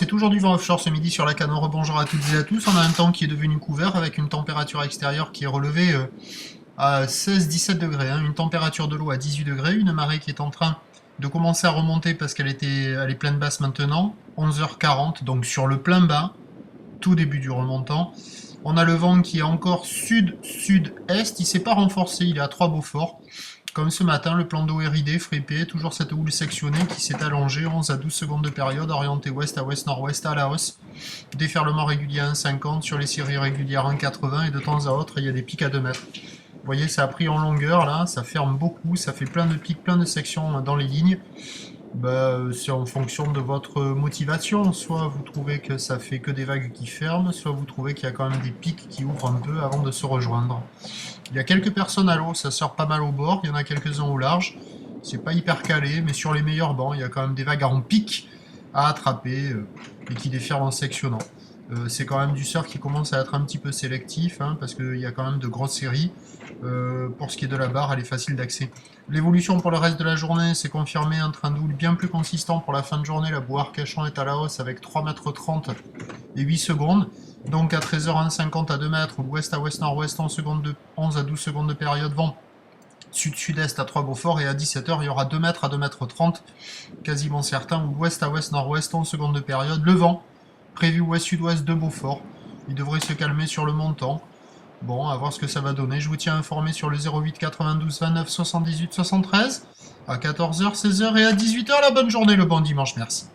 c'est toujours du vent offshore ce midi sur la Canore. Bonjour à toutes et à tous. On a un temps qui est devenu couvert avec une température extérieure qui est relevée à 16-17 degrés. Hein, une température de l'eau à 18 degrés. Une marée qui est en train de commencer à remonter parce elle est pleine basse maintenant. 11h40, donc sur le plein bas, tout début du remontant. On a le vent qui est encore sud-sud-est. Il ne s'est pas renforcé, il est à 3 Beaufort. Comme ce matin, le plan d'eau est ridé, fripé, toujours cette houle sectionnée qui s'est allongée, 11 à 12 secondes de période, orientée ouest à ouest-nord-ouest à la hausse. Déferlement régulier à 1,50 sur les séries régulières 1,80 et de temps à autre, il y a des pics à 2 mètres. Vous voyez, ça a pris en longueur là, ça ferme beaucoup, ça fait plein de pics, plein de sections dans les lignes. C'est en fonction de votre motivation. Soit vous trouvez que ça fait que des vagues qui ferment, soit vous trouvez qu'il y a quand même des pics qui ouvrent un peu avant de se rejoindre. Il y a quelques personnes à l'eau, ça sort pas mal au bord, il y en a quelques-uns au large. C'est pas hyper calé, mais sur les meilleurs bancs, il y a quand même des vagues en pic à attraper et qui déferlent en sectionnant. C'est quand même du surf qui commence à être un petit peu sélectif, hein, parce qu'il y a quand même de grosses séries. Pour ce qui est de la barre, elle est facile d'accès. L'évolution pour le reste de la journée, c'est confirmé un train d'houle bien plus consistant pour la fin de journée. La boue Arcachon est à la hausse avec 3,30 m et 8 secondes. Donc à 13h50 à 2 mètres, ouest à ouest-nord-ouest, 11 à 12 secondes de période, vent sud-sud-est à 3 Beaufort, et à 17h, il y aura 2 mètres à 2,30 m, quasiment certain, ou ouest à ouest-nord-ouest, 11 secondes de période. Le vent, prévu ouest-sud-ouest de Beaufort, il devrait se calmer sur le montant. Bon, à voir ce que ça va donner. Je vous tiens informé sur le 08 92 29 78 73, à 14h, 16h et à 18h. La bonne journée, le bon dimanche, merci.